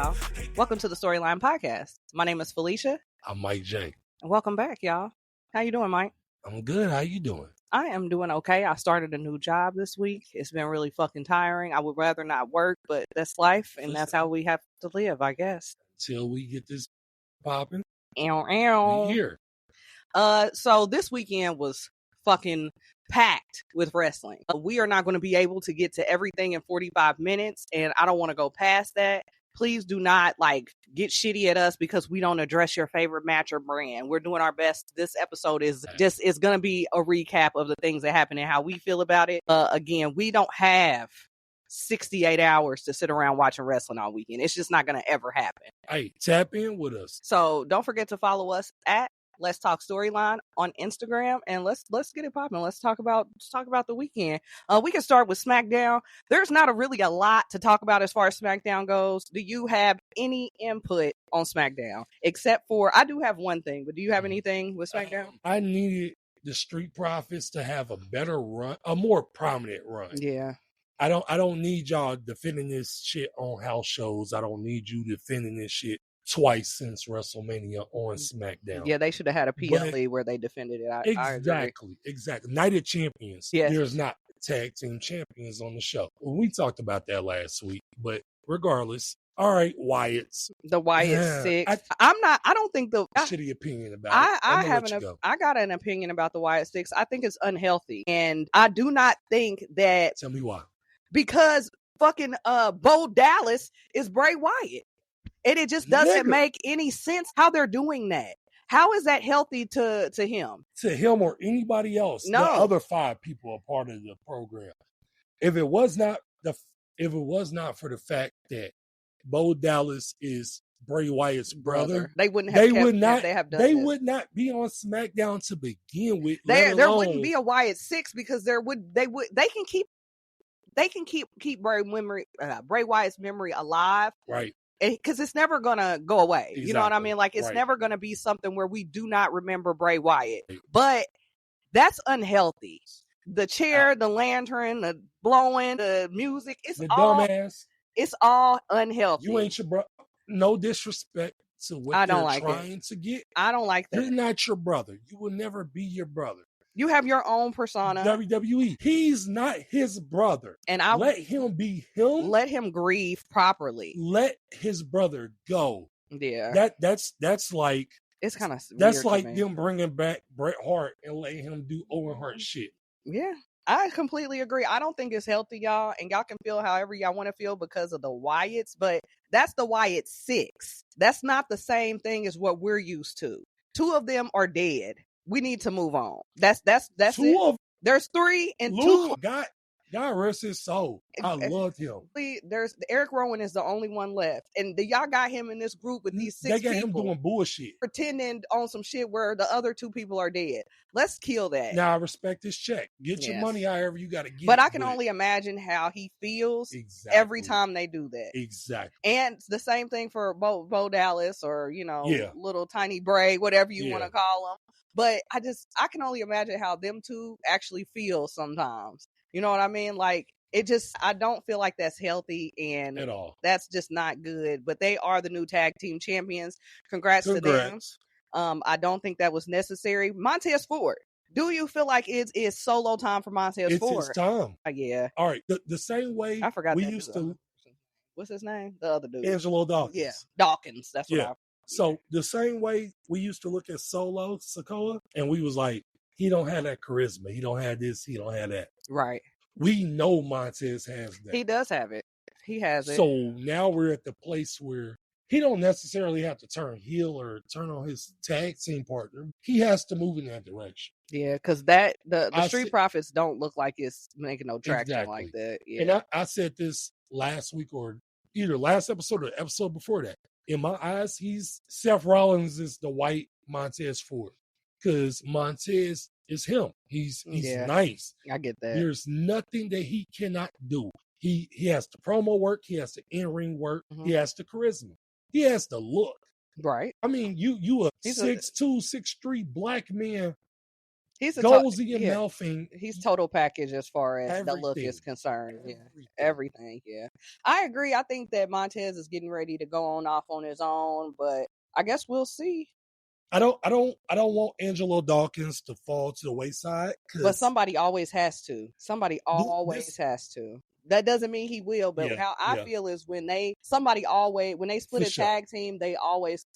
y'all. Welcome to the Storyline Podcast. My name is Felicia. I'm Mike J. And welcome back, y'all. How you doing, Mike? I'm good. How you doing? I am doing okay. I started a new job this week. It's been really fucking tiring. I would rather not work, but that's life, and that's how we have to live, I guess. Till we get this popping. Ow, ow. We here. So this weekend was fucking packed with wrestling. We are not going to be able to get to everything in 45 minutes, and I don't want to go past that. Please do not get shitty at us because we don't address your favorite match or brand. We're doing our best. This episode is going to be a recap of the things that happen and how we feel about it. Again, we don't have 68 hours to sit around watching wrestling all weekend. It's just not going to ever happen. Hey, tap in with us. So don't forget to follow us at Let's Talk Storyline on Instagram, and let's get it popping. Let's talk about the weekend. We can start with SmackDown. There's not really a lot to talk about as far as SmackDown goes. Do you have any input on SmackDown? Except for, I do have one thing, but do you have anything with SmackDown? I needed the Street Profits to have a better run, a more prominent run. Yeah. I don't need y'all defending this shit on house shows. I don't need you defending this shit twice since WrestleMania on SmackDown. Yeah, they should have had a PLE where they defended it. I agree. Exactly. Night of Champions. Yes. There's not tag team champions on the show. Well, we talked about that last week, but regardless, all right, Wyatt's. The Wyatt Six. I don't think the shitty opinion about it. I got an opinion about the Wyatt Six. I think it's unhealthy, and I do not think that. Tell me why. Because fucking Bo Dallas is Bray Wyatt. And it just doesn't make any sense how they're doing that. How is that healthy to him? To him or anybody else. No. The other 5 people are part of the program. If it was not for the fact that Bo Dallas is Bray Wyatt's brother, they would not be on SmackDown to begin with. There wouldn't be a Wyatt Six because they can keep Bray Wyatt's memory alive. Right. Because it's never gonna go away. Exactly. You know what I mean? It's never gonna be something where we do not remember Bray Wyatt. But that's unhealthy. The chair, the lantern, the blowing, the music, it's all unhealthy. You ain't your brother. No disrespect to what they're trying to get. I don't like that. You're not your brother. You will never be your brother. You have your own persona. WWE. He's not his brother. And let him be him. Let him grieve properly. Let his brother go. Yeah. That's like it's kind of that's like them bringing back Bret Hart and letting him do Owen Hart shit. Yeah. I completely agree. I don't think it's healthy, y'all, and y'all can feel however y'all want to feel because of the Wyatts, but that's the Wyatt Six. That's not the same thing as what we're used to. 2 of them are dead. We need to move on. That's it. There's 3 and Luke, 2. God rest his soul. I loved him. There's Eric Rowan is the only one left, and y'all got him in this group with these 6 people. They got him doing bullshit, pretending on some shit where the other 2 people are dead. Let's kill that. Now I respect this check. Get your money however you got to get. But I can only imagine how he feels every time they do that. Exactly. And the same thing for Bo Dallas or little tiny Bray, whatever you want to call him. But I can only imagine how them 2 actually feel sometimes. You know what I mean? I don't feel like that's healthy and at all. That's just not good. But they are the new tag team champions. Congrats to them. I don't think that was necessary. Montez Ford. Do you feel like it is solo time for Montez Ford? It's time. Yeah. All right. The same way I forgot we used to. What's his name? The other dude. Angelo Dawkins. Yeah. Dawkins. That's what So the same way we used to look at Solo Sikoa, and we was like, he don't have that charisma. He don't have this. He don't have that. Right. We know Montez has that. He does have it. He has it. So now we're at the place where he don't necessarily have to turn heel or turn on his tag team partner. He has to move in that direction. Yeah, because the Street Profits don't look like it's making no traction like that. Yeah. And I said this last week or either last episode or the episode before that. In my eyes, Seth Rollins is the white Montez Ford because Montez is him. He's nice. I get that. There's nothing that he cannot do. He has the promo work. He has the in-ring work. Mm-hmm. He has the charisma. He has the look. Right. I mean, you a 6'2", 6'3" black man He's a goalsy and mouthing. He's total package as far as the look is concerned. Everything. Yeah, I agree. I think that Montez is getting ready to go off on his own, but I guess we'll see. I don't want Angelo Dawkins to fall to the wayside. But somebody always has to. Somebody always has to. That doesn't mean he will, but how I feel is when they split a tag team,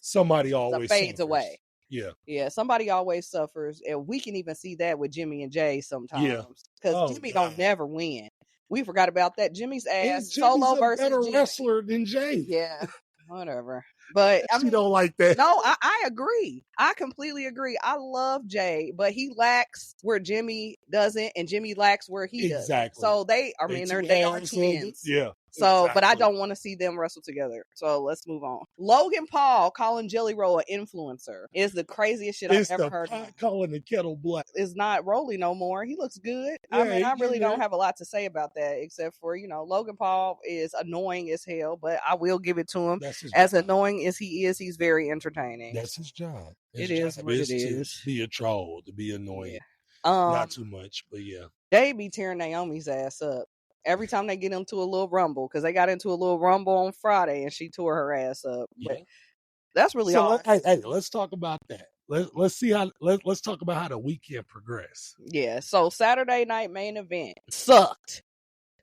somebody always fades away. Yeah. Somebody always suffers, and we can even see that with Jimmy and Jay sometimes. Because Jimmy don't never win. We forgot about that. Jimmy's ass solo versus better Jimmy. Wrestler than Jay. Yeah. Whatever. But I mean, don't like that. No, I agree. I completely agree. I love Jay, but he lacks where Jimmy doesn't, and Jimmy lacks where he does. So they are twins. Yeah. So, but I don't want to see them wrestle together. So let's move on. Logan Paul calling Jelly Roll an influencer is the craziest shit I've ever heard. Calling the kettle black. It's not Rolly no more. He looks good. Yeah, I really don't have a lot to say about that, except for, Logan Paul is annoying as hell, but I will give it to him. As annoying as he is, he's very entertaining. That's his job. It is what it is. To be a troll, to be annoying. Yeah. Not too much, but yeah. They be tearing Naomi's ass up every time they get into a little rumble, because they got into a little rumble on Friday and she tore her ass up. But that's really all. Hey, let's talk about that. Let's talk about how the weekend progressed. Yeah. So Saturday night main event sucked.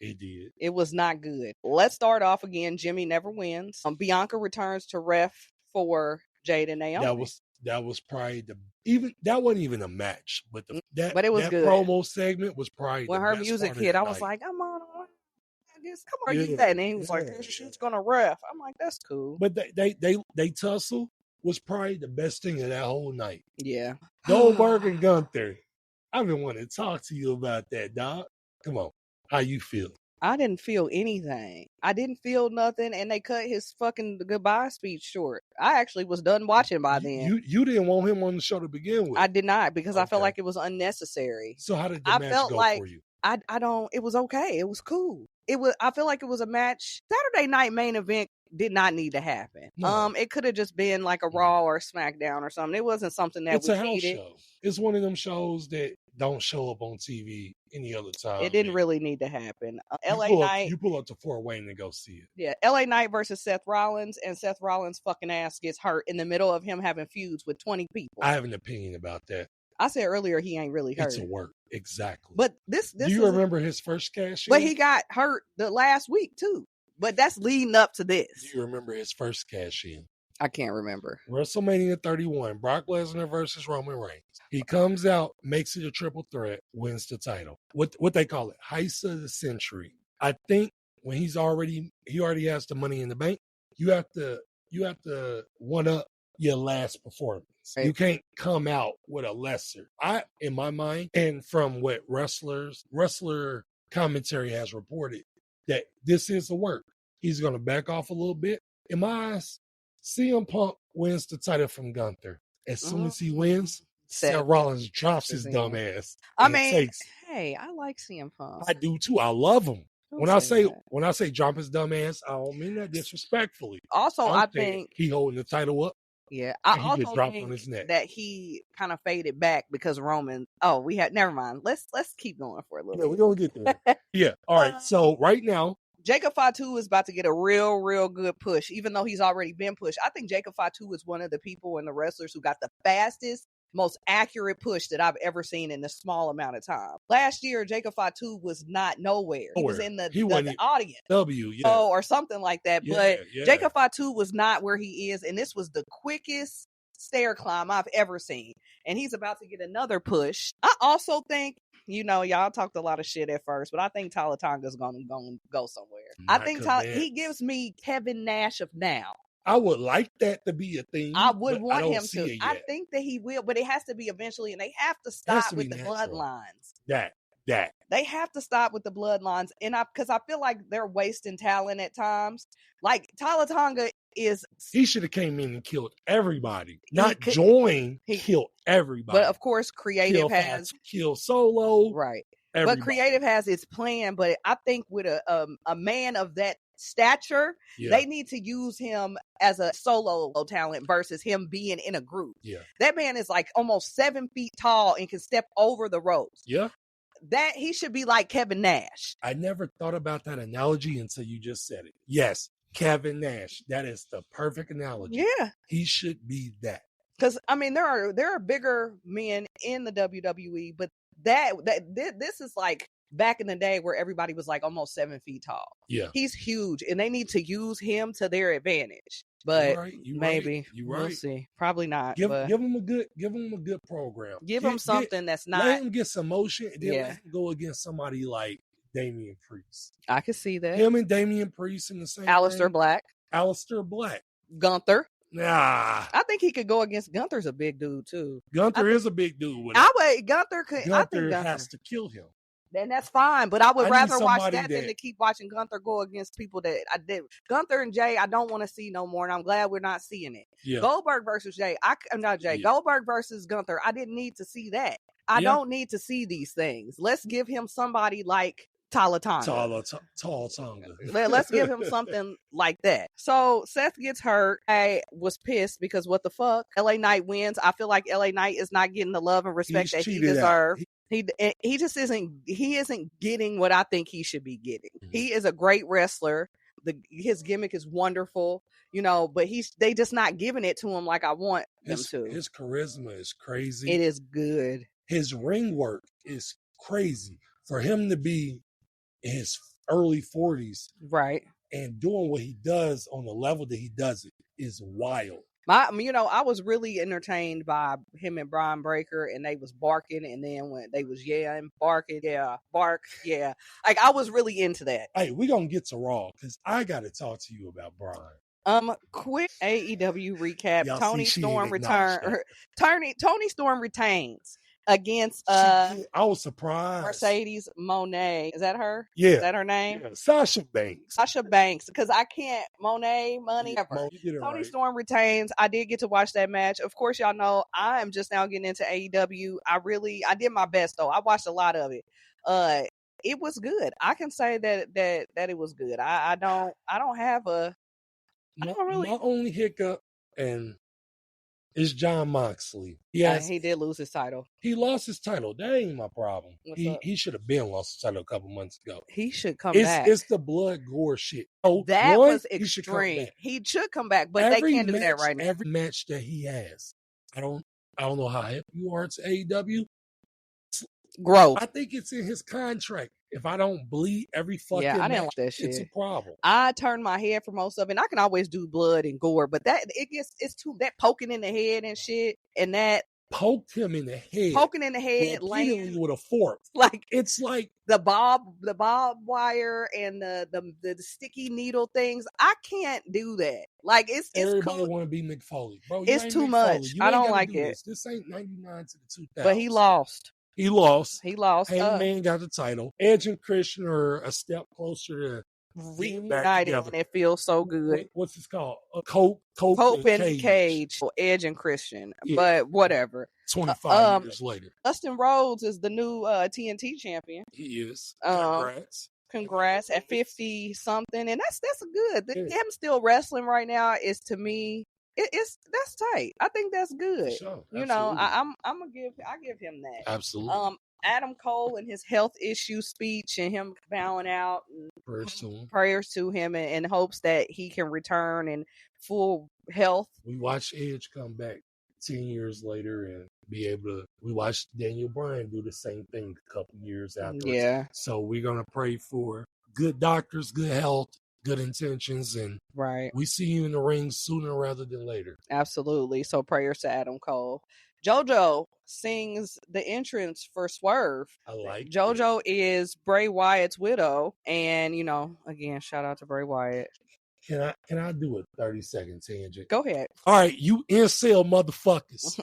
It did. It was not good. Let's start off again. Jimmy never wins. Bianca returns to ref for Jade and Naomi. That was probably that wasn't even a match, but it was good. Promo segment was probably when her music hit. I was like, come on, you that, and he was like, she's gonna ref. I'm like, that's cool. But they tussle was probably the best thing of that whole night. Yeah, Goldberg and Gunther. I've been wanting to talk to you about that, dog. Come on, how you feel? I didn't feel anything. I didn't feel nothing, and they cut his fucking goodbye speech short. I actually was done watching by then. You didn't want him on the show to begin with. I did not, because I felt like it was unnecessary. So how did the match go for you? It was okay. It was cool. I feel like it was a match. Saturday night main event did not need to happen. No. It could have just been like a Raw or SmackDown or something. It wasn't something that it's a house show. It's one of them shows that don't show up on TV any other time. It didn't really need to happen. You pull up to Fort Wayne and go see it. Yeah, LA Knight versus Seth Rollins, and Seth Rollins' fucking ass gets hurt in the middle of him having feuds with 20 people. I have an opinion about that. I said earlier he ain't really hurt. It's a work, exactly. But this do you remember his first cash in? But he got hurt the last week too. But that's leading up to this. Do you remember his first cash in? I can't remember. WrestleMania 31, Brock Lesnar versus Roman Reigns. He comes out, makes it a triple threat, wins the title. What they call it, heist of the century. I think when he already has the money in the bank, you have to one up your last performance. Right. You can't come out with a lesser. In my mind, and from what wrestler commentary has reported, that this is the work. He's going to back off a little bit. In my eyes, CM Punk wins the title from Gunther. As soon as he wins, Seth Rollins drops his dumb ass. I like CM Punk. I do too. I love him. When I say drop his dumb ass, I don't mean that disrespectfully. Also, I think he holding the title up. Yeah, I also think that he kind of faded back because Roman. Oh, never mind. Let's keep going for a little bit. We're gonna get there. Yeah. All right. So right now, Jacob Fatu is about to get a real good push, even though he's already been pushed. I think Jacob Fatu is one of the people and the wrestlers who got the fastest, most accurate push that I've ever seen in this small amount of time. Last year, Jacob Fatu was not nowhere. He was in the audience. Or something like that. Yeah, but Jacob Fatu was not where he is, and this was the quickest stair climb I've ever seen. And he's about to get another push. I also think, y'all talked a lot of shit at first, but I think Tala Tonga's going to go somewhere. I think he gives me Kevin Nash of now. I would like that to be a thing. I would want him to. I think that he will, but it has to be eventually, and they have to stop with the bloodlines. That. They have to stop with the bloodlines, and because I feel like they're wasting talent at times. Like Tala Tonga is. He should have came in and killed everybody, killed everybody. But of course, Creative has kill Solo, right? Everybody. But Creative has its plan. But I think with a man of that stature, Yeah. they need to use him as a solo talent versus him being in a group. Yeah. That man is like almost 7 feet tall and can step over the ropes. Yeah. That he should be like Kevin Nash. I never thought about that analogy until you just said it. Yes, Kevin Nash. That is the perfect analogy. Yeah. He should be that. Because I mean, there are bigger men in the WWE, but this is like back in the day where everybody was like almost 7 feet tall. Yeah. He's huge, and they need to use him to their advantage. But maybe we'll see. Probably not. Give him a good program. Give him something that's not. Let him get some motion, and then let him go against somebody like Damian Priest. I can see that. Him and Damian Priest in the same. Aleister Black. Gunther. Nah, I think he could go against Gunther's a big dude too. Gunther is a big dude. Gunther has to kill him. Then that's fine, but I would rather watch that than to keep watching Gunther go against people that I did. Gunther and Jay, I don't want to see no more, and I'm glad we're not seeing it. Yeah. Goldberg versus Jay, Goldberg versus Gunther, I didn't need to see that. I don't need to see these things. Let's give him somebody like Tall Tonga. Let's give him something like that. So Seth gets hurt. I was pissed because what the fuck? LA Knight wins. I feel like LA Knight is not getting the love and respect that he deserves. He just isn't getting what I think he should be getting. Mm-hmm. He is a great wrestler. His gimmick is wonderful, but they just not giving it to him like I want them to. His charisma is crazy. It is good. His ring work is crazy. For him to be in his early 40s, right, and doing what he does on the level that he does it is wild. I was really entertained by him and Brian Breaker, and they was barking, and then when they was barking, bark, like I was really into that. Hey, we gonna get to Raw because I got to talk to you about Brian. Quick AEW recap: Tony Storm Tony Storm retains against I was surprised. Mercedes Moné. Is that her? Yeah. Is that her name? Yeah. Sasha Banks. Because I can't Moné money ever. Tony Storm retains. I did get to watch that match. Of course, y'all know I am just now getting into AEW. I did my best though. I watched a lot of it. It was good. I can say that it was good. I don't have a my only hiccup is John Moxley. He did lose his title. He lost his title. That ain't my problem. He should have been lost his title a couple months ago. He should come back. It's the blood gore shit. That was extreme. He should come back, but they can't do that right now. Every match that he has, I don't know how hip you are to AEW. Growth. I think it's in his contract. If I don't bleed every fucking I didn't match, like that shit. It's a problem. I turn my head for most of it. And I can always do blood and gore, but it's too that poking in the head and shit, and that poked him in the head, laying with a fork. Like it's like the bob wire and the sticky needle things. I can't do that. Like it's everybody cool. want to be McFoley, bro. It's too much. I don't like it. This ain't 99 to the 2000s. But he lost. He lost. Hangman got the title. Edge and Christian are a step closer to reunited, and it feels so good. What's this called? Cope and Cage. Edge and Christian. Yeah. But whatever. 25 years later. Dustin Rhodes is the new TNT champion. He is. Congrats at 50 something, and that's good. Him still wrestling right now is, to me, that's tight. I think that's good. Sure, I give him that. Absolutely. Adam Cole and his health issue speech and him bowing out and prayers to him and hopes that he can return in full health. We watched Edge come back 10 years later and be able to. We watched Daniel Bryan do the same thing a couple years afterwards. Yeah. So we're gonna pray for good doctors, good health, good intentions, and we see you in the ring sooner rather than later. Absolutely. So prayers to Adam Cole. JoJo sings the entrance for Swerve. I like JoJo is Bray Wyatt's widow, and again, shout out to Bray Wyatt. Can I do a 30-second tangent? Go ahead. All right, you incel motherfuckers.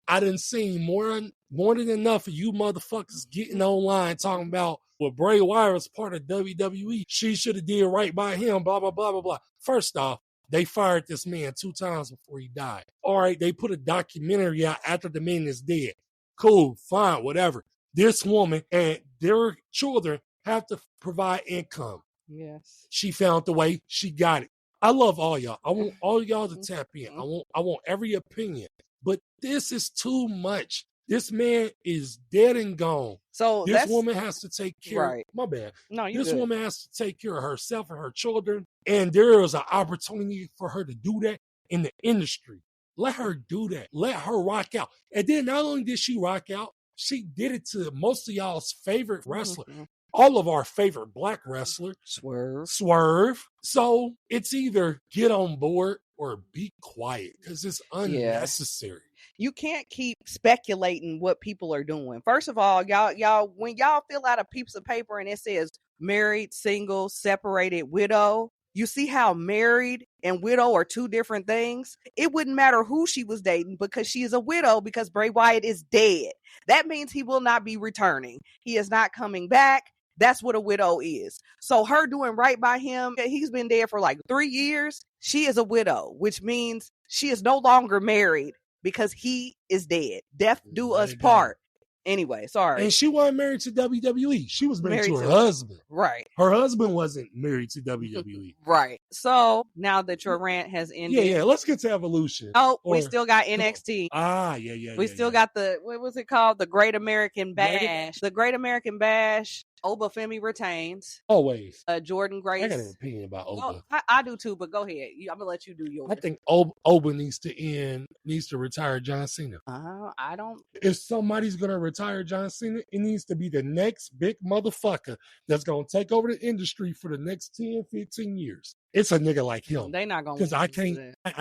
I done seen more than enough of you motherfuckers getting online talking about Bray Wyatt was part of WWE. She should have did right by him, blah, blah, blah, blah, blah. First off, they fired this man 2 times before he died. All right, they put a documentary out after the man is dead. Cool, fine, whatever. This woman and their children have to provide income. Yes. She found the way. She got it. I love all y'all. I want all y'all to tap in. I want every opinion. But this is too much. This man is dead and gone. So this woman has to take care. Right. My bad. No, you This good. woman has to take care of herself and her children. And there is an opportunity for her to do that in the industry. Let her do that. Let her rock out. And then not only did she rock out, she did it to most of y'all's favorite wrestler. Mm-hmm. All of our favorite black wrestler, Swerve. So it's either get on board or be quiet because it's unnecessary. You can't keep speculating what people are doing. First of all, y'all, when y'all fill out a piece of paper and it says married, single, separated, widow, you see how married and widow are two different things? It wouldn't matter who she was dating because she is a widow because Bray Wyatt is dead. That means he will not be returning. He is not coming back. That's what a widow is. So her doing right by him, he's been dead for like 3 years. She is a widow, which means she is no longer married because he is dead. Death do us part. Anyway, sorry. And she wasn't married to WWE. She was married to her husband. Right. Her husband wasn't married to WWE. Right. So now that your rant has ended. Yeah. Let's get to Evolution. Oh, we still got NXT. Yeah. We still got the, what was it called? The Great American Bash. The Great American Bash. Obafemi retains. Always. Jordan Grace. I got an opinion about Oba. I do too, but go ahead. I'm gonna let you do yours. I think Oba needs to retire John Cena. I don't. If somebody's gonna retire John Cena, it needs to be the next big motherfucker that's gonna take over the industry for the next 10, 15 years. It's a nigga like him. They not gonna, because I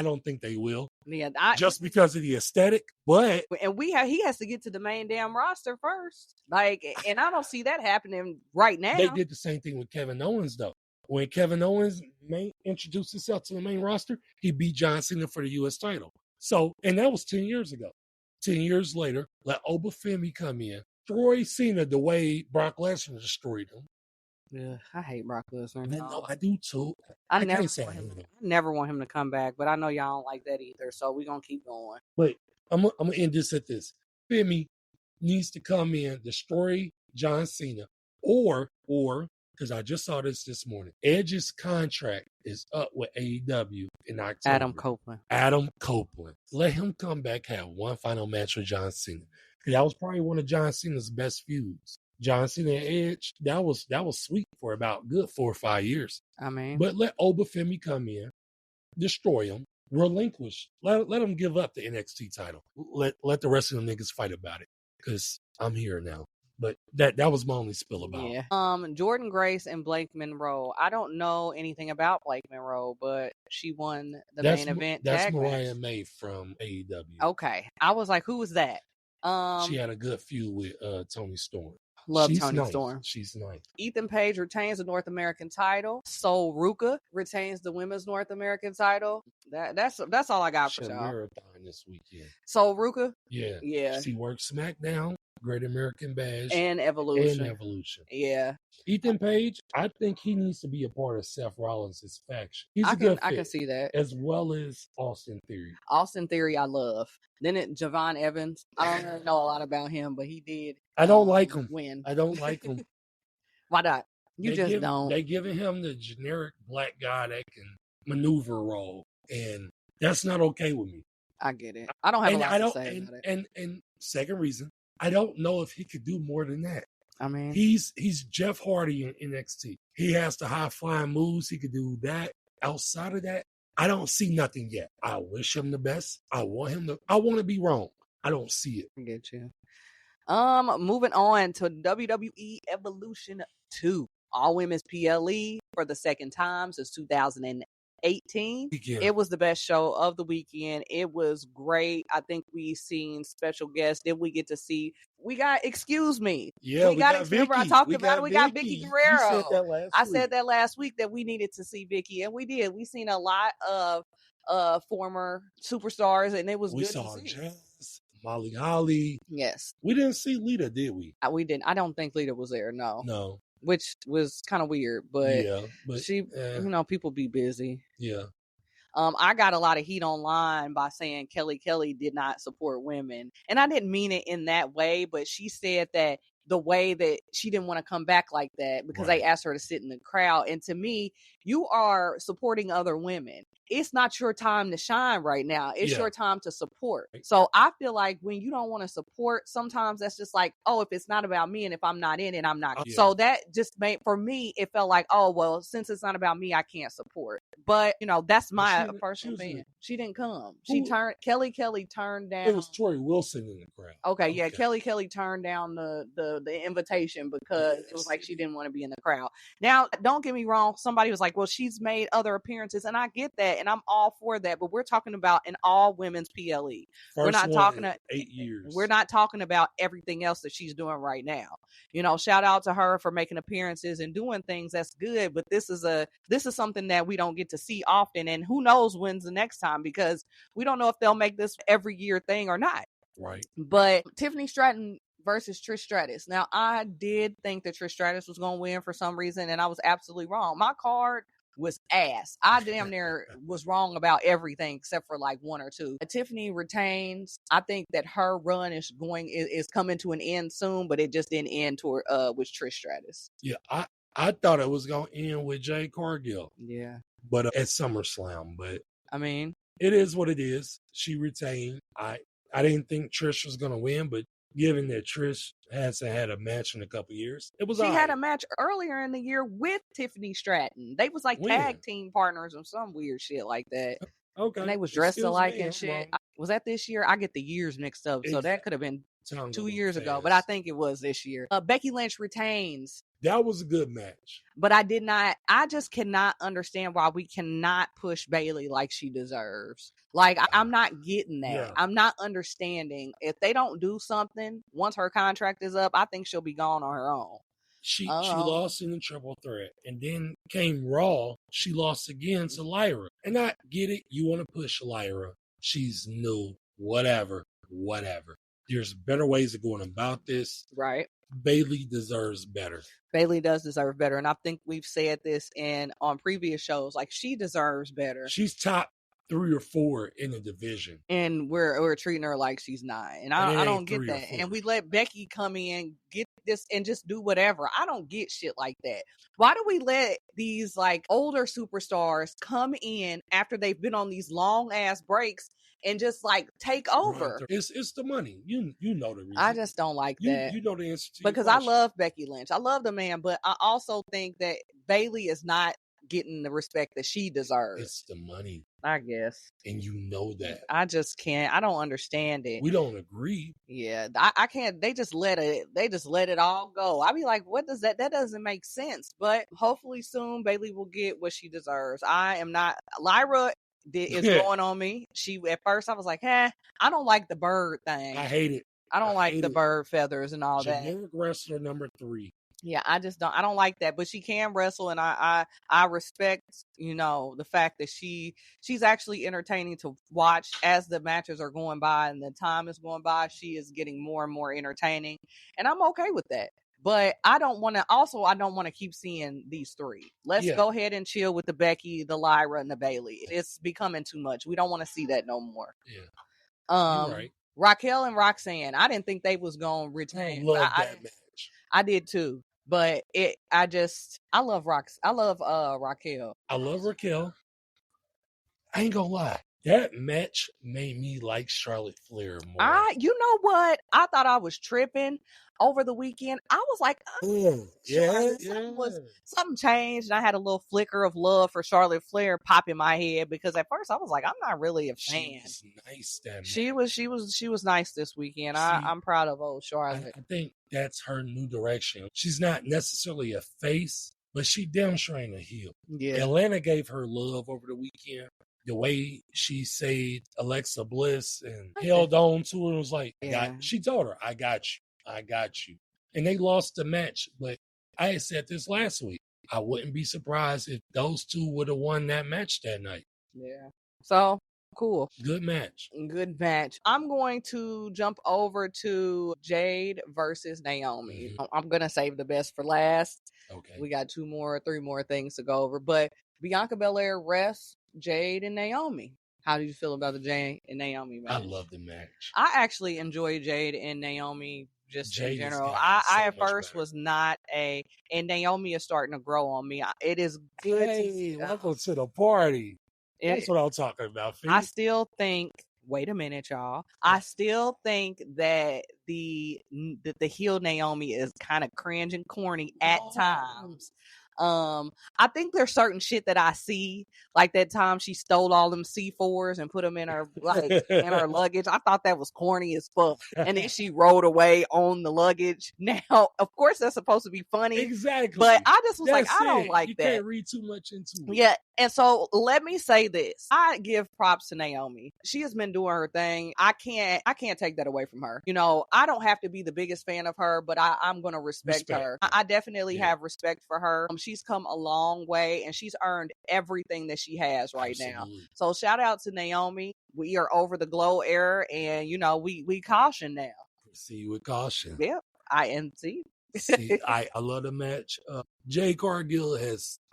don't think they will. Yeah, just because of the aesthetic, but he has to get to the main damn roster first. Like, and I don't see that happening right now. They did the same thing with Kevin Owens though. When Kevin Owens introduced himself to the main roster, he beat John Cena for the U.S. title. So, and that was 10 years ago. 10 years later, let Obafemi come in, destroy Cena the way Brock Lesnar destroyed him. Yeah, I hate Brock Lesnar. No, I do too. I never want him to come back, but I know y'all don't like that either, so we're going to keep going. But I'm going to end this at this. Femi needs to come in, destroy John Cena, or because I just saw this morning, Edge's contract is up with AEW in October. Adam Copeland. Let him come back, have one final match with John Cena. That was probably one of John Cena's best feuds. John Cena and Edge, that was sweet for about good 4 or 5 years. But let Obafemi come in, destroy him, relinquish, let him give up the NXT title. Let the rest of them niggas fight about it because I'm here now. But that was my only spill about it. Yeah. Jordan Grace and Blake Monroe. I don't know anything about Blake Monroe, but she won the main event. That's Mariah May from AEW. Okay. I was like, who was that? She had a good feud with Toni Storm. Love Toni Storm. She's nice. Ethan Page retains the North American title. Sol Ruka retains the women's North American title. That's all I got for y'all. Marathon this weekend. Sol Ruka? Yeah. She works SmackDown, Great American Bash, and Evolution. Yeah. Ethan Page, I think he needs to be a part of Seth Rollins' faction. He's a good fit, I can see that. As well as Austin Theory. Austin Theory, I love. Then Javon Evans. I don't really know a lot about him, but he did. I don't like him. Win. I don't like him. Why not? Don't. They giving him the generic black guy that can maneuver role, and that's not okay with me. I get it. I don't have a lot to say about it. And second reason, I don't know if he could do more than that. He's Jeff Hardy in NXT. He has the high flying moves. He could do that. Outside of that, I don't see nothing yet. I wish him the best. I want to be wrong. I don't see it. I get you. Moving on to WWE Evolution 2. All women's PLE for the second time since 2018. It was the best show of the weekend. It was great. I think we seen special guests. Then we get to see. We got Excuse Me. Yeah, we got Vicky. Remember I talked about it. We got Vicky Guerrero. I said that last week that we needed to see Vicky, and we did. We seen a lot of former superstars, and it was good to see. We saw Jazz, Molly Holly. Yes. We didn't see Lita, did we? We didn't. I don't think Lita was there. No. Which was kind of weird, but she, people be busy. Yeah. I got a lot of heat online by saying Kelly did not support women. And I didn't mean it in that way, but she said that the way that she didn't want to come back like that because they asked her to sit in the crowd. And to me, you are supporting other women. It's not your time to shine right now. It's your time to support. So I feel like when you don't want to support, sometimes that's just like, oh, if it's not about me and if I'm not in it, I'm not. So that just made, for me, it felt like, oh, well, since it's not about me, I can't support. But, you know, that's my personal opinion. She didn't come. Kelly turned down. It was Tori Wilson in the crowd. Okay, yeah. Kelly turned down the invitation because it was like she didn't want to be in the crowd. Now, don't get me wrong. Somebody was like, well, she's made other appearances, and I get that, and I'm all for that. But we're talking about an all women's PLE. We're not talking 8 years. We're not talking about everything else that she's doing right now. You know, shout out to her for making appearances and doing things. That's good. But this is something that we don't get to see often, and who knows when's the next time, because we don't know if they'll make this every year thing or not. Right. But Tiffany Stratton versus Trish Stratus. Now, I did think that Trish Stratus was going to win for some reason, and I was absolutely wrong. My card was ass. I damn near was wrong about everything except for like one or two. Tiffany retains. I think that her run is coming to an end soon, but it just didn't end with Trish Stratus. Yeah, I thought it was going to end with Jade Cargill. Yeah. But at SummerSlam. But I mean, it is what it is. She retained. I didn't think Trish was going to win, but given that Trish hasn't had a match in a couple years, it was. She had a match earlier in the year with Tiffany Stratton. They was like tag team partners or some weird shit like that. Okay. And they was dressed alike and shit. Was that this year? I get the years mixed up, so that could have been 2 years ago, but I think it was this year. Becky Lynch retains. That was a good match. But I just cannot understand why we cannot push Bayley like she deserves. Like, I'm not getting that. Yeah. I'm not understanding. If they don't do something, once her contract is up, I think she'll be gone on her own. She lost in the triple threat. And then came Raw. She lost again to Lyra. And I get it. You want to push Lyra. She's new. Whatever. There's better ways of going about this. Right. Bayley deserves better. Bayley does deserve better. And I think we've said this on previous shows. Like, she deserves better. She's top 3 or 4 in the division. And we're treating her like she's not. And I don't get that. And we let Becky come in, get this, and just do whatever. I don't get shit like that. Why do we let these like older superstars come in after they've been on these long ass breaks and just like take over? Right. It's the money. You know the reason. I just don't like that. You know the answer to because I love Becky Lynch. I love the man, but I also think that Bayley is not getting the respect that she deserves. It's the money, I guess. And you know that. I just can't. I don't understand it. We don't agree. Yeah, I can't. They just let it all go. I be like, what does that doesn't make sense. But hopefully soon Bayley will get what she deserves. I am not. Lyra is going on me. At first I was like, I don't like the bird thing. I hate it. I don't like the bird feathers and all that. Generic wrestler number 3. Yeah, I don't like that, but she can wrestle, and I respect, the fact that she's actually entertaining to watch as the matches are going by and the time is going by. She is getting more and more entertaining, and I'm okay with that. But I don't want to keep seeing these 3. Let's go ahead and chill with the Becky, the Lyra, and the Bayley. It's becoming too much. We don't want to see that no more. Yeah. You're right. Raquel and Roxanne, I didn't think they was going to retain. I love that match. I did too. But I love Raquel. I love Raquel. I ain't gonna lie. That match made me like Charlotte Flair more. You know what? I thought I was tripping over the weekend. I was like, something changed. And I had a little flicker of love for Charlotte Flair pop in my head because at first I was like, I'm not really a fan. She was nice that she was nice this weekend. I'm proud of old Charlotte. I think that's her new direction. She's not necessarily a face, but she demonstrating a heel. Yeah. Atlanta gave her love over the weekend. The way she saved Alexa Bliss and held on to her, was like, she told her, I got you. And they lost the match, but I had said this last week. I wouldn't be surprised if those two would have won that match that night. Yeah. So, cool. Good match. I'm going to jump over to Jade versus Naomi. Mm-hmm. I'm going to save the best for last. Okay. We got 3 more things to go over. But Bianca Belair rests Jade and Naomi. How do you feel about the Jade and Naomi match? I love the match. I actually enjoy Jade and Naomi just in Jade has general. gotten so I at much first better. was not and Naomi is starting to grow on me. It is good to Hey, see. welcome to the party. That's It, what I'm talking about, I Fee. still think. Wait a minute, y'all. I still think that the heel Naomi is kind of cringe and corny at times. I think there's certain shit that I see, like that time she stole all them C4s and put them in her in her luggage. I thought that was corny as fuck. And then she rode away on the luggage. Now, of course, that's supposed to be funny. Exactly. But I just was That's like, I don't it. like you that. can't read too much into it. Yeah. And so let me say this. I give props to Naomi. She has been doing her thing. I can't take that away from her. You know, I don't have to be the biggest fan of her, but I'm going to respect her. I definitely have respect for her. She's come a long way and she's earned everything that she has right now. So shout out to Naomi. We are over the glow era and, you know, we caution now. Proceed with caution. Yep. INC. See, I love the match. Jade Cargill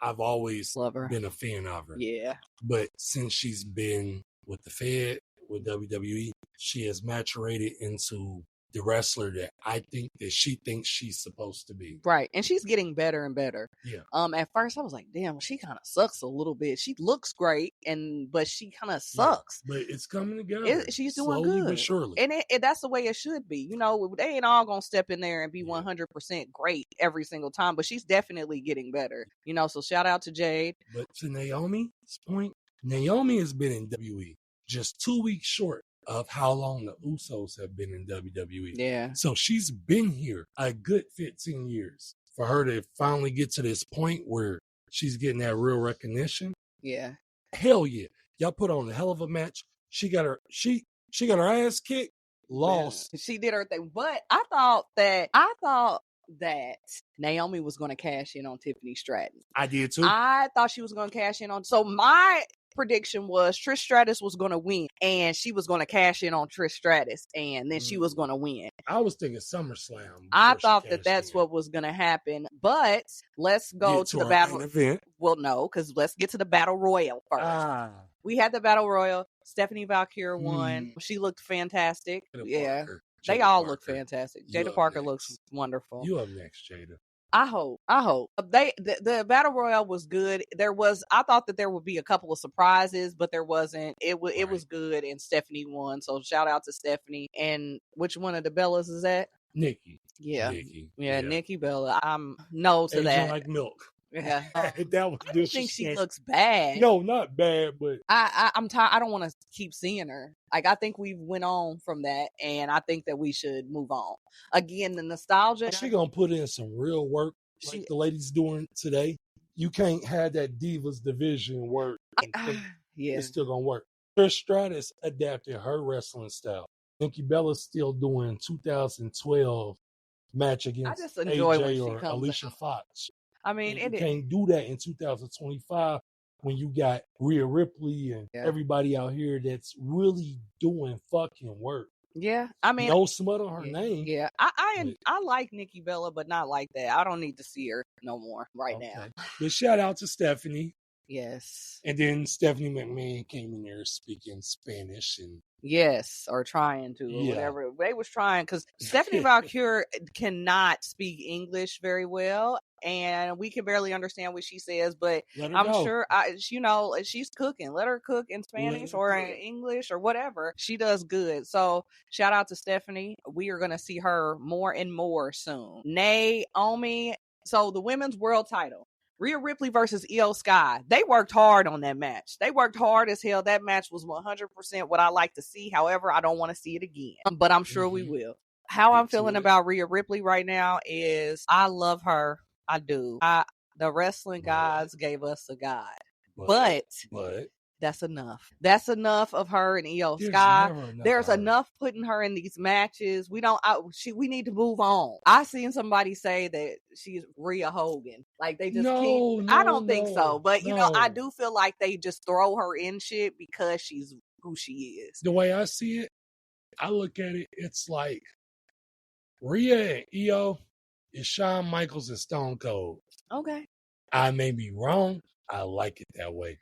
I've always Love her. been a fan of her. Yeah. But since she's been with the Fed, with WWE, she has maturated into the wrestler that I think that she thinks she's supposed to be. Right. And she's getting better and better. Yeah. At first I was like, damn, she kind of sucks a little bit. She looks great, but she kind of sucks. Yeah, but it's coming together. She's doing slowly good. But surely. And that's the way it should be. You know, they ain't all going to step in there and be 100% great every single time, but she's definitely getting better. You know, so shout out to Jade. But to Naomi's point, Naomi has been in WWE just 2 weeks short of how long the Usos have been in WWE. Yeah. So she's been here a good 15 years. For her to finally get to this point where she's getting that real recognition. Yeah. Hell yeah. Y'all put on a hell of a match. She got her ass kicked, lost. Yeah. She did her thing. But I thought that Naomi was going to cash in on Tiffany Stratton. I did too. I thought she was going to cash in on. So my prediction was Trish Stratus was going to win and she was going to cash in on Trish Stratus and then she was going to win. I was thinking SummerSlam. I thought that's what was going to happen, but let's go to the battle event. Well, no, because let's get to the battle royal first. We had the battle royal. Stephanie Valkyrie won. She looked fantastic. Jada they all look fantastic. Jada Parker looks wonderful. You up next, Jada. I hope. The battle royale was good. I thought that there would be a couple of surprises, but there wasn't. It was good, and Stephanie won. So shout out to Stephanie. And which one of the Bellas is that? Nikki. Yeah. Nikki. Yeah, Nikki Bella. I'm no to that. Like milk. Yeah. That was I think she looks bad. No, not bad, but I'm tired. I don't want to keep seeing her. Like, I think we've went on from that, and I think that we should move on. Again, the nostalgia. She gonna put in some real work, like the ladies doing today. You can't have that Divas division work. It's still gonna work. Trish Stratus adapted her wrestling style. Nikki Bella's still doing 2012 match against AJ or Alicia Fox. I mean, you can't do that in 2025 when you got Rhea Ripley and everybody out here that's really doing fucking work. Yeah, I mean, no smut on her name. Yeah, I like Nikki Bella, but not like that. I don't need to see her no more now. But shout out to Stephanie. Yes. And then Stephanie McMahon came in there speaking Spanish and or trying to, or whatever. They was trying because Stephanie Valkyrie cannot speak English very well, and we can barely understand what she says. But I'm sure, she's cooking. Let her cook in Spanish or in English or whatever. She does good. So shout out to Stephanie. We are going to see her more and more soon. Naomi. So the women's world title. Rhea Ripley versus Io Sky. They worked hard on that match. They worked hard as hell. That match was 100% what I like to see. However, I don't want to see it again, but I'm sure we will. How I'm feeling about Rhea Ripley right now is I love her. I do. The wrestling gods gave us a god, but that's enough. That's enough of her and Io Sky. There's enough putting her in these matches. We need to move on. I seen somebody say that she's Rhea Hogan. Like they just I don't think so. But I do feel like they just throw her in shit because she's who she is. The way I see it, I look at it, it's like Rhea and Io is Shawn Michaels and Stone Cold. Okay. I may be wrong. I like it that way.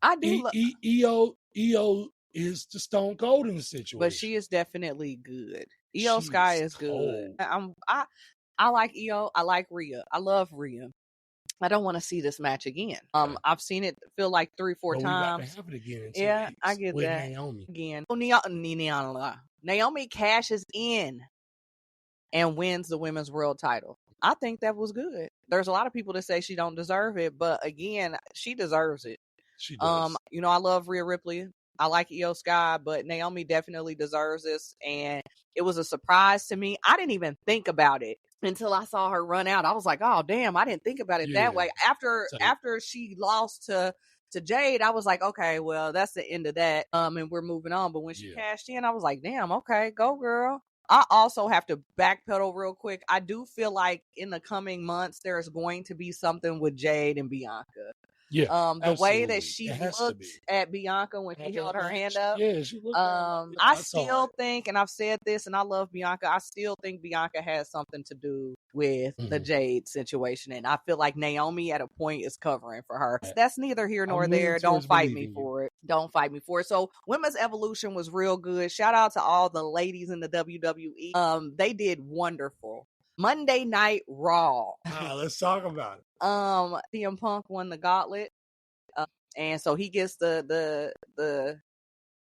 I do. Io is the Stone Cold in the situation, but she is definitely good. Io She Sky is is good. cold. I like Io. I like Rhea. I love Rhea. I don't want to see this match again. Okay. I've seen it feel like 3-4 But we about to times. have it again in 2 Yeah, weeks I get with that. Naomi. Again. Naomi cashes in and wins the women's world title. I think that was good. There's a lot of people that say she don't deserve it, but again, she deserves it. She does. You know, I love Rhea Ripley. I like Io Sky, but Naomi definitely deserves this. And it was a surprise to me. I didn't even think about it until I saw her run out. I was like, oh damn, I didn't think about it that way. After she lost to Jade, I was like, okay, well, that's the end of that. And we're moving on. But when she cashed in, I was like, damn, okay, go girl. I also have to backpedal real quick. I do feel like in the coming months there's going to be something with Jade and Bianca. Yeah, the way that she looked at Bianca when she held her hand up. Yeah, she looked I still think, and I've said this, and I love Bianca, I still think Bianca has something to do with the Jade situation. And I feel like Naomi at a point is covering for her. That's neither here nor there. Don't fight me for it. Don't fight me for it. So Women's Evolution was real good. Shout out to all the ladies in the WWE. They did wonderful. Monday Night Raw. Let's talk about it. CM Punk won the gauntlet, and so he gets the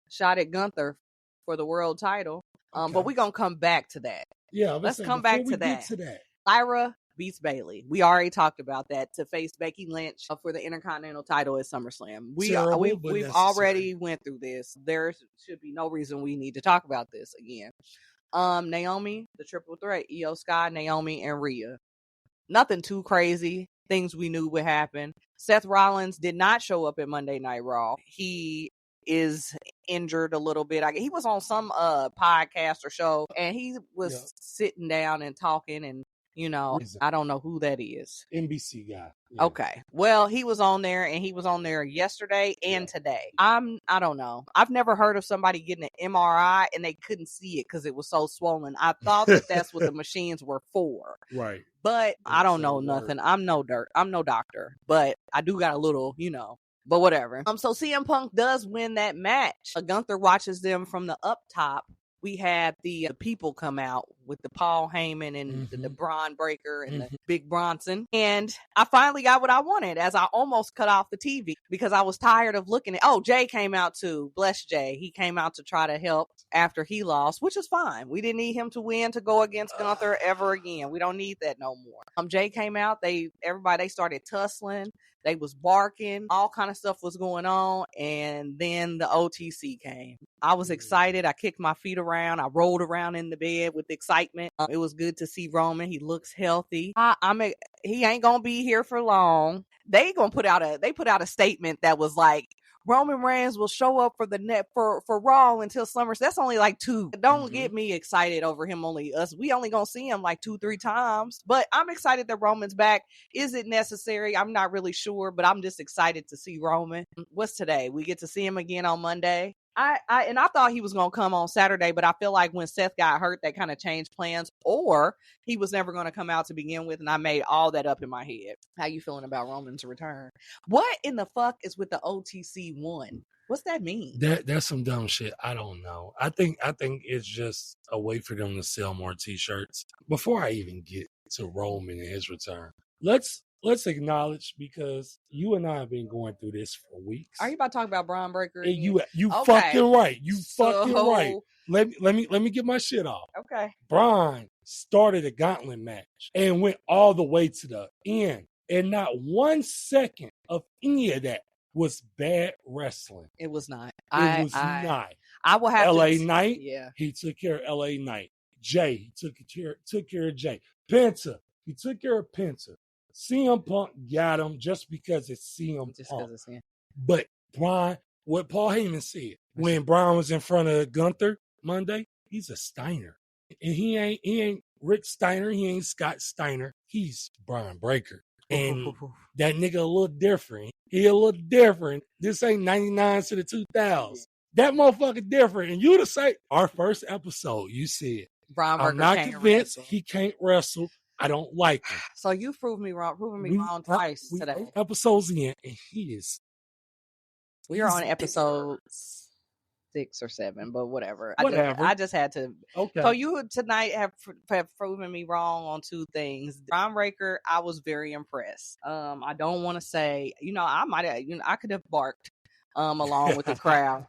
shot at Gunther for the world title. But we're gonna come back to that. Yeah, let's come back to that. Lyra beats Bayley. We already talked about that, to face Becky Lynch for the Intercontinental title at SummerSlam. We've already went through this. There should be no reason we need to talk about this again. Naomi, the triple threat, Io Sky, Naomi, and Rhea. Nothing too crazy. Things we knew would happen. Seth Rollins did not show up at Monday Night Raw. He is injured a little bit. He was on some podcast or show, and he was sitting down and talking, and you know, I don't know who that is. NBC guy. Yeah. Okay. Well, he was on there, and he was on there yesterday and today. I don't know. I've never heard of somebody getting an MRI and they couldn't see it because it was so swollen. I thought that's what the machines were for. Right. But I don't know nothing. I'm no doctor, but I do got a little, but whatever. So CM Punk does win that match. Gunther watches them from the up top. We had the people come out with the Paul Heyman and the Braun Breaker and the Big Bronson. And I finally got what I wanted, as I almost cut off the TV because I was tired of looking at, Jay came out too. Bless Jay. He came out to try to help after he lost, which is fine. We didn't need him to win to go against Gunther ever again. We don't need that no more. Jay came out. They started tussling. They was barking. All kind of stuff was going on. And then the OTC came. I was excited. I kicked my feet around. I rolled around in the bed with excitement. It was good to see Roman. He looks healthy. He ain't going to be here for long. They put out a statement that was like, Roman Reigns will show up for Raw until Summer. That's only like 2. Don't get me excited over him. We only gonna see him like 2-3 times. But I'm excited that Roman's back. Is it necessary? I'm not really sure, but I'm just excited to see Roman. What's today? We get to see him again on Monday. I thought he was going to come on Saturday, but I feel like when Seth got hurt, that kind of changed plans, or he was never going to come out to begin with, and I made all that up in my head. How you feeling about Roman's return? What in the fuck is with the OTC 1? What's that mean? That's some dumb shit. I don't know. I think it's just a way for them to sell more t-shirts. Before I even get to Roman and his return, let's acknowledge, because you and I have been going through this for weeks. Are you about to talk about Braun Breaker? And you okay. Fucking right. Fucking right. Let me get my shit off. Okay. Braun started a gauntlet match and went all the way to the end, and not 1 second of any of that was bad wrestling. It was not. It was not. I will have LA Knight. Yeah. He took care of LA Knight. Jay, he took care of Jay. Penta, he took care of Penta. CM Punk got him just because it's CM Punk. But Braun, what Paul Heyman said, when Braun was in front of Gunther Monday, he's a Steiner. And he ain't Rick Steiner, he ain't Scott Steiner. He's Braun Breaker. And that nigga a little different. He a little different. This ain't 99 to the 2000s. That motherfucker different. And you to say, our first episode, you said, Braun Breaker I'm not convinced he can't wrestle. I don't like him. So you proved me wrong twice today. 8 episodes in, and he is. We are on episode 6 or 7, but whatever. Whatever. I just had to. Okay. So you tonight have proven me wrong on 2 things. Bron Breakker, I was very impressed. I don't want to say, I might have, I could have barked along with the crowd.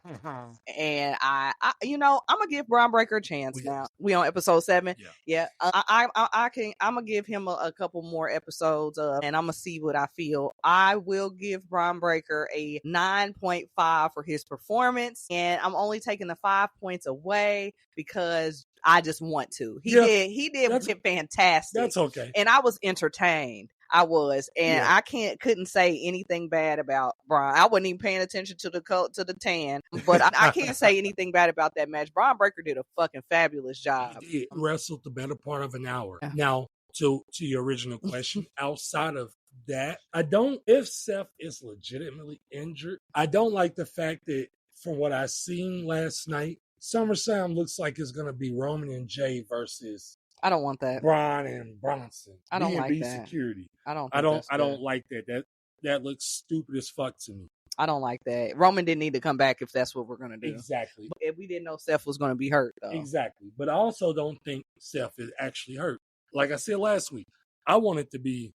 And I'm gonna give Bron Breakker a chance now. We on episode 7. Yeah. I'm gonna give him a couple more episodes and I'm gonna see what I feel. I will give Bron Breakker a 9.5 for his performance, and I'm only taking the 5 points away because I just want to. He did fantastic. That's okay. And I was entertained. I was, and I couldn't say anything bad about Bron. I wasn't even paying attention to the tan, but I can't say anything bad about that match. Bron Breakker did a fucking fabulous job. He wrestled the better part of an hour. Now, to your original question, outside of that, if Seth is legitimately injured, I don't like the fact that from what I seen last night, SummerSlam looks like it's going to be Roman and Jay versus. I don't want that. Braun and Bronson. I don't like that. Security. I don't like that. That looks stupid as fuck to me. I don't like that. Roman didn't need to come back if that's what we're going to do. Exactly. But if we didn't know Seth was going to be hurt, though. Exactly. But I also don't think Seth is actually hurt. Like I said last week, I want it to be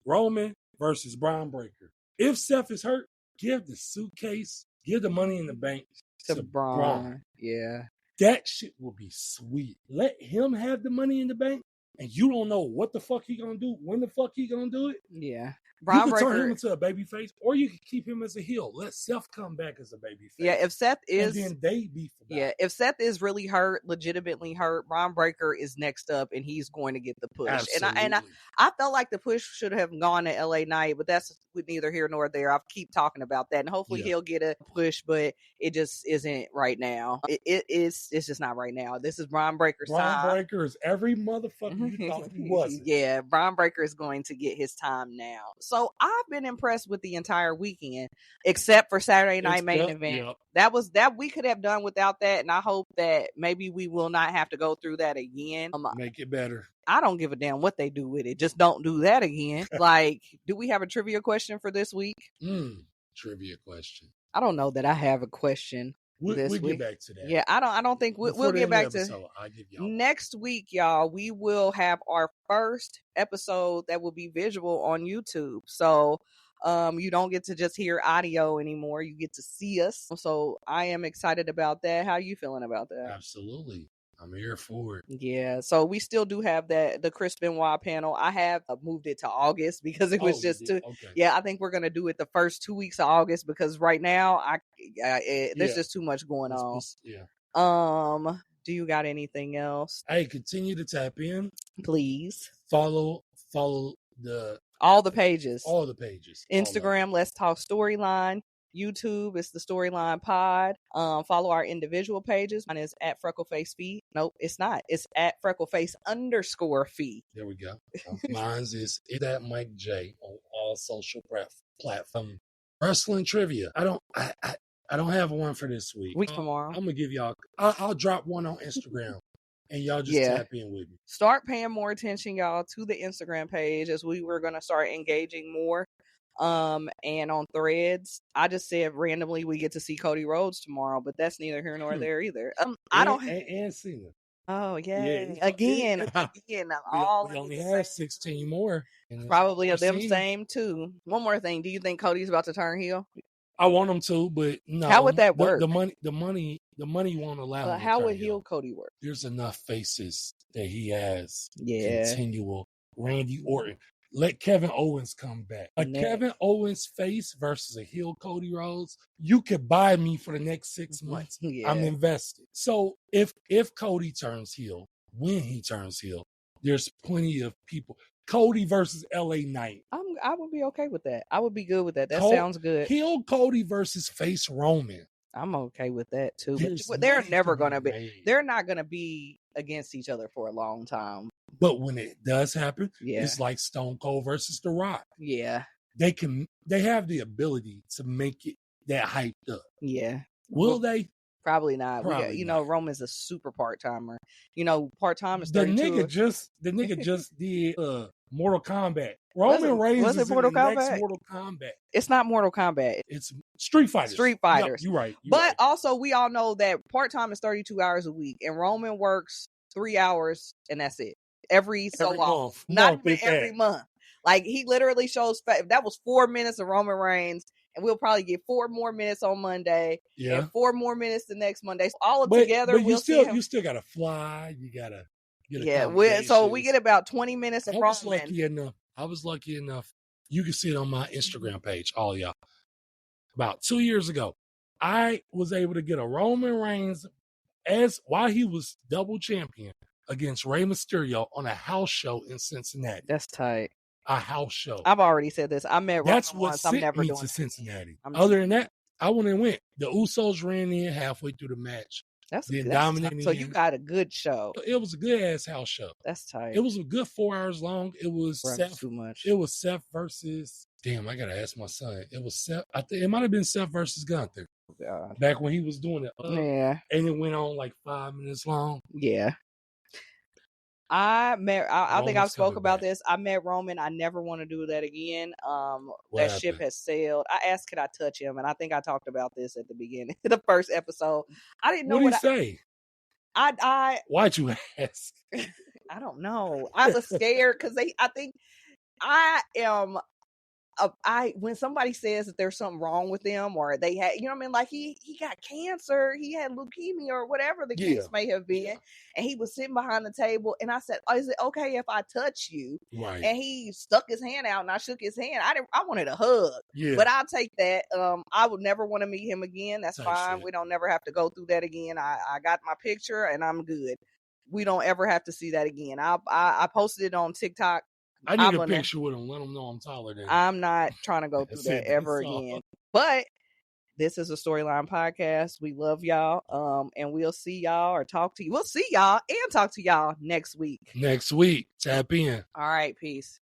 Roman versus Bron Breakker. If Seth is hurt, give the suitcase, give the money in the bank to Braun. Yeah. That shit will be sweet. Let him have the money in the bank, and you don't know what the fuck he gonna do, when the fuck he gonna do it. Yeah. You can turn him into a babyface, or you can keep him as a heel. Let Seth come back as a babyface. Yeah, if Seth is, and then they beef about it. If Seth is really hurt, legitimately hurt, Bron Breakker is next up, and he's going to get the push. Absolutely. And I felt like the push should have gone to LA Knight, but that's neither here nor there. I keep talking about that, and hopefully he'll get a push, but it just isn't right now. It's just not right now. This is Bron Breakker's time. Bron Breakker is every motherfucker you thought he wasn't. Yeah, Bron Breakker is going to get his time now. So I've been impressed with the entire weekend, except for Saturday night main event. Yep. That we could have done without that, and I hope that maybe we will not have to go through that again. Make it better. I don't give a damn what they do with it. Just don't do that again. Like, do we have a trivia question for this week? Trivia question. I don't know that I have a question. We'll get back to that. Yeah, I don't think we'll get back to I'll give y'all next week, y'all. We will have our first episode that will be visual on YouTube. So you don't get to just hear audio anymore. You get to see us. So I am excited about that. How are you feeling about that? Absolutely. I'm here for it. Yeah, so we still do have the Chris Benoit panel. I have moved it to August because it was just too. Okay. Yeah, I think we're gonna do it the first 2 weeks of August because right now there's just too much going on. Yeah. Do you got anything else? Hey, continue to tap in, please. Follow all the pages. Instagram, Let's Talk Storyline. YouTube, it's the Storyline Pod. Follow our individual pages. Mine is at Freckleface Feet. Nope, it's not. It's at Freckleface_feet. There we go. Mine's is at Mike J on all social platforms. Wrestling trivia. I don't have one for this week. Week tomorrow. I'm gonna give y'all. I'll drop one on Instagram. And y'all just tap in with me. Start paying more attention, y'all, to the Instagram page as we were gonna start engaging more. And on Threads, I just said randomly we get to see Cody Rhodes tomorrow, but that's neither here nor there either. I don't and Cena. Oh yeah, again. We only have 16 more. Probably of them same too. One more thing, do you think Cody's about to turn heel? I want him to, but no. How would that work? The money won't allow him. How would heel Cody work? There's enough faces that he has. Yeah, continual. Randy Orton. Let Kevin Owens come back. Kevin Owens face versus a heel Cody Rhodes, you could buy me for the next 6 months. Yeah. I'm invested. So if Cody turns heel, when he turns heel, there's plenty of people. Cody versus LA Knight. I would be okay with that. I would be good with that. That sounds good. Heel Cody versus face Roman. I'm okay with that too. But they're never gonna be. They're not gonna be against each other for a long time. But when it does happen, it's like Stone Cold versus The Rock. Yeah. They have the ability to make it that hyped up. Yeah. Will they? Probably not. Roman's a super part-timer. Part-time is 32. The nigga just did Mortal Kombat. Roman Reigns was it is in Mortal the next Kombat? Mortal Kombat. It's not Mortal Kombat. It's Street Fighters. Street Fighters. Yep, you're right. But also, we all know that part-time is 32 hours a week, and Roman works 3 hours, and that's it. Every month. Not even every month. Like, he literally shows, that was 4 minutes of Roman Reigns, and we'll probably get 4 more minutes on Monday, and 4 more minutes the next Monday. So all together, but you still got to fly. You got to get so we get about 20 minutes of Roman. I was lucky enough. You can see it on my Instagram page, all y'all. About 2 years ago, I was able to get a Roman Reigns while he was double champion against Rey Mysterio on a house show in Cincinnati. That's tight. A house show. I've already said this. I met That's Roman what once. I'm never me doing to Cincinnati. I'm Other than that, I went and went. The Usos ran in halfway through the match. That's dominating. So you got a good show. It was a good ass house show. That's tight. It was a good 4 hours long. It was Seth. Too much. It was Seth versus. Damn, I gotta ask my son. It was Seth. I think it might have been Seth versus Gunther. God. Back when he was doing it. Yeah. And it went on like 5 minutes long. Yeah. I think I've spoke about this. I met Roman. I never want to do that again. That ship has sailed. I asked, could I touch him? And I think I talked about this at the beginning, the first episode. I didn't know what did he say. Why'd you ask? I don't know. I was scared because I think I am. When somebody says that there's something wrong with them, or they had, you know what I mean, like he got cancer, he had leukemia or whatever the case may have been, and he was sitting behind the table, and I said, "Is it okay if I touch you?" Right. And he stuck his hand out, and I shook his hand. I wanted a hug, yeah. But I'll take that. I would never want to meet him again. That's fine. Shit. We don't never have to go through that again. I got my picture, and I'm good. We don't ever have to see that again. I posted it on TikTok. I need a picture with him. Let him know I'm taller than him. I'm not trying to go through that ever again. But this is a Storyline Podcast. We love y'all. And we'll see y'all or talk to you. We'll see y'all and talk to y'all next week. Tap in. All right. Peace.